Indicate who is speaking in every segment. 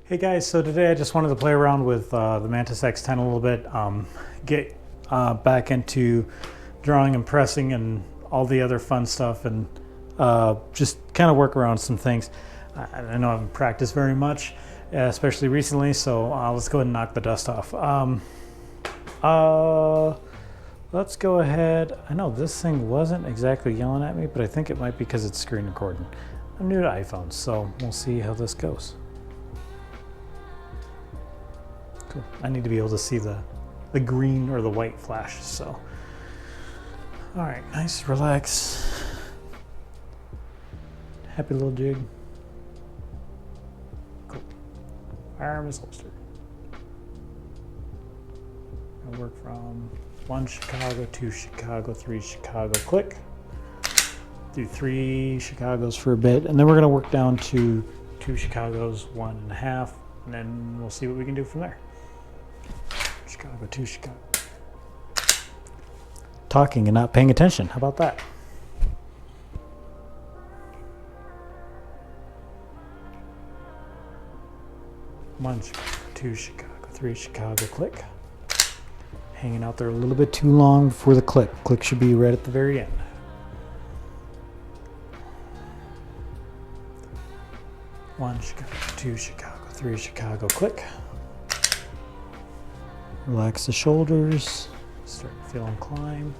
Speaker 1: Hey guys, so today I just wanted to play around with the Mantis X10 a little bit, get back into drawing and pressing and all the other fun stuff, and just kind of work around some things. I know I haven't practiced very much, especially recently, so let's go ahead and knock the dust off. Let's go ahead. I know this thing wasn't exactly yelling at me, but I think it might be because it's screen recording. I'm new to iPhones, so we'll see how this goes. Cool. I need to be able to see the green or the white flash, so. All right, nice, relax. Happy little jig. Cool. Firearm is holstered. I work from 1 Chicago, 2 Chicago, 3 Chicago, click. Do 3 Chicagos for a bit, and then we're gonna work down to 2 Chicagos, 1.5, and then we'll see what we can do from there. Chicago, 2 Chicago. Talking and not paying attention. How about that? One Chicago, 2 Chicago, 3 Chicago, click. Hanging out there a little bit too long before the click. Click should be right at the very end. One Chicago, 2 Chicago, 3 Chicago, click. Relax the shoulders, start to feel them climb.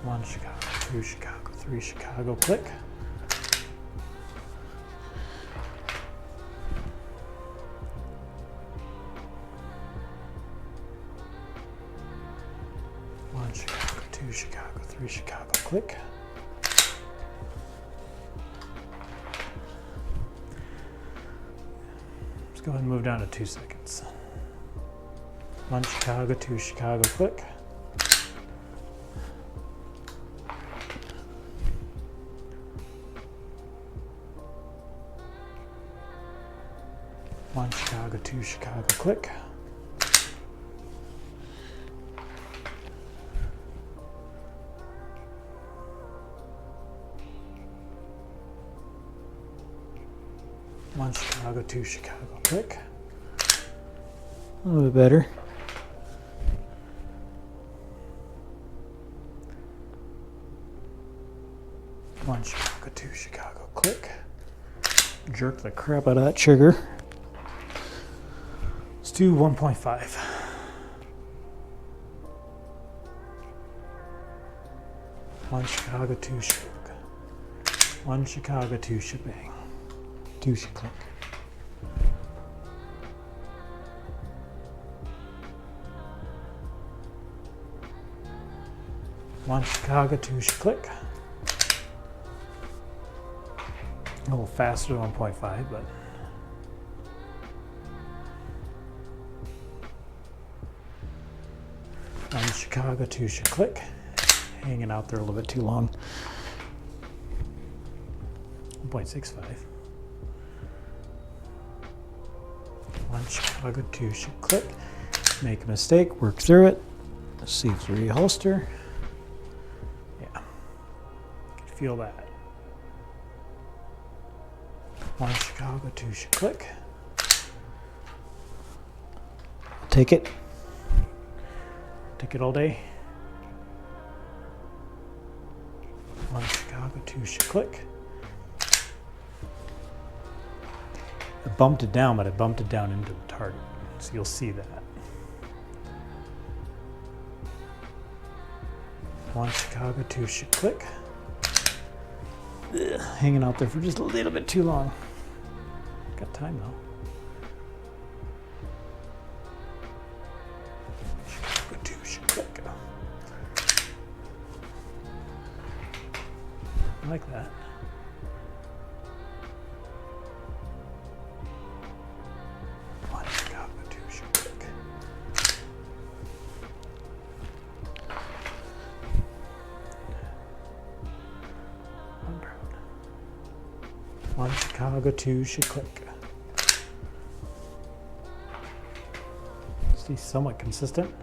Speaker 1: One Chicago, 2 Chicago, 3 Chicago, click. One Chicago, 2 Chicago, 3 Chicago, click. Go ahead and move down to 2 seconds. 1 Chicago, 2 Chicago, click. One Chicago, 2 Chicago, click. One Chicago, 2 Chicago, click. A little bit better. One Chicago, 2 Chicago, click. Jerk the crap out of that trigger. Let's do 1.5. One Chicago, 2 Chicago. One Chicago, 2 shebang. 2 click. One Chicago, 2 click. A little faster than 1.5, but one Chicago, 2 click. Hanging out there a little bit too long. 1.65. One Chicago, 2 click. Make a mistake, work through it. Let's see if it's reholster. Yeah, can feel that. One Chicago, 2 click. Take it. Take it all day. One Chicago, 2 click. I bumped it down, but I bumped it down into the target. So you'll see that. One Chicago, 2 click. Ugh, hanging out there for just a little bit too long. Got time though. Chicago, 2 click. I like that. One Chicago, 2 click. Stay somewhat consistent.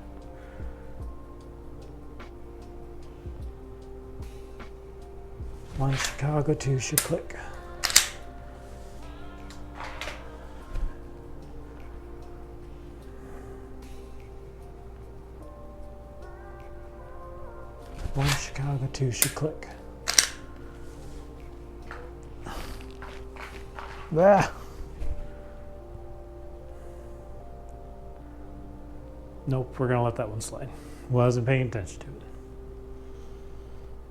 Speaker 1: One Chicago, two should click. One Chicago, two should click. Ah. Nope, we're gonna let that one slide. Wasn't paying attention to it.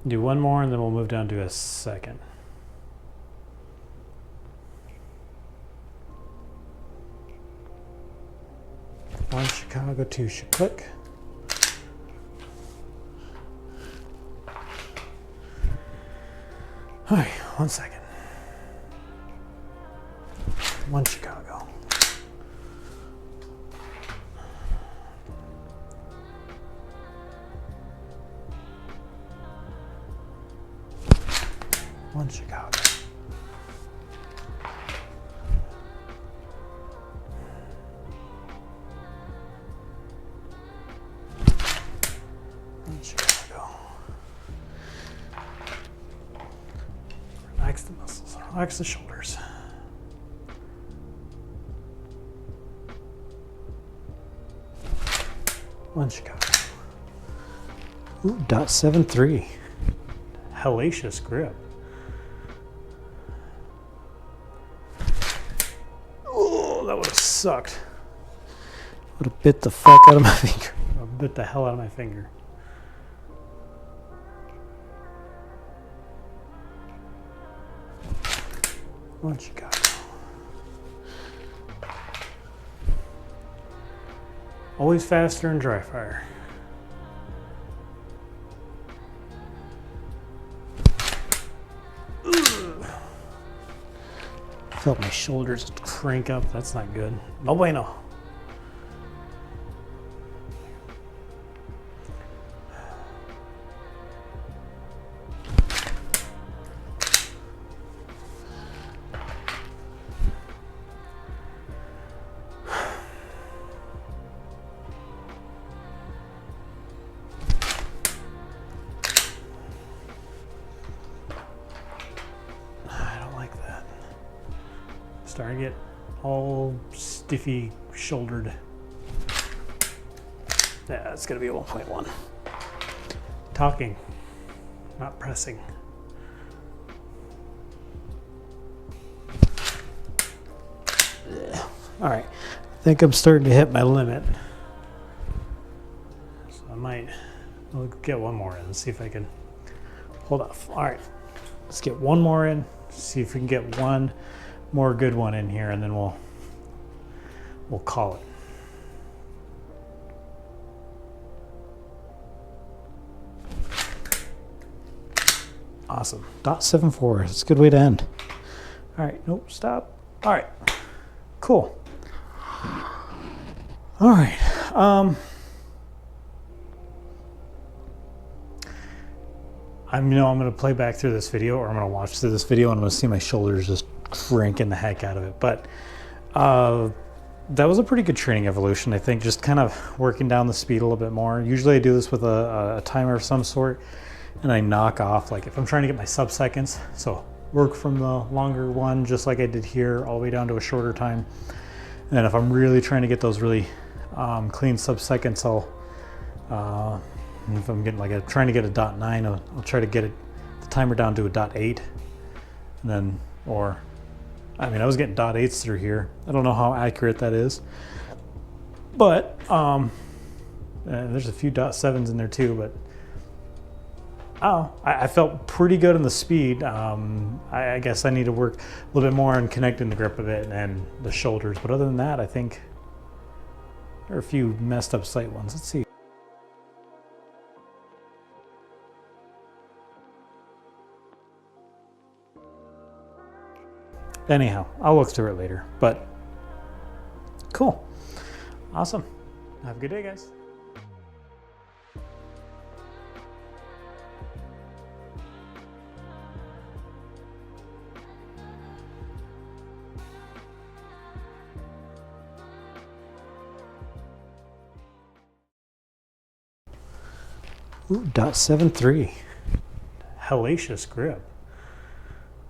Speaker 1: Do one more and then we'll move down to a second. One Chicago, two should click. All right, 1 second. One Chicago. One Chicago. One Chicago. Relax the muscles, relax the shoulders. One Chicago. Ooh, .73. Hellacious grip. Oh, that would have sucked. Would have bit the fuck out of my finger. Or bit the hell out of my finger. One Chicago. Always faster in dry fire. Felt my shoulders crank up. That's not good. No bueno. Starting to get all stiffy shouldered. Yeah, it's gonna be a 1.1. Talking, not pressing. All right, I think I'm starting to hit my limit. So I'll get one more in and see if I can hold off. All right, let's get one more in, see if we can get one more good one in here, and then we'll call it. Awesome. .74. It's a good way to end. All right. Nope. Stop. All right. Cool. All right. I'm going to play back through this video, or I'm going to watch through this video, and I'm going to see my shoulders just cranking the heck out of it. But that was a pretty good training evolution, I think, just kind of working down the speed a little bit more. Usually I do this with a timer of some sort, and I knock off, like if I'm trying to get my sub-seconds, so work from the longer one, just like I did here, all the way down to a shorter time. And then if I'm really trying to get those really clean sub-seconds, if I'm getting trying to get a .9, I'll try to get the timer down to a .8, and then, I was getting .8s through here. I don't know how accurate that is, but there's a few .7s in there too, but I felt pretty good on the speed. I guess I need to work a little bit more on connecting the grip a bit and the shoulders, but other than that, I think there are a few messed up sight ones. Let's see. Anyhow, I'll look through it later, but cool. Awesome. Have a good day, guys. Ooh, .73. Hellacious grip.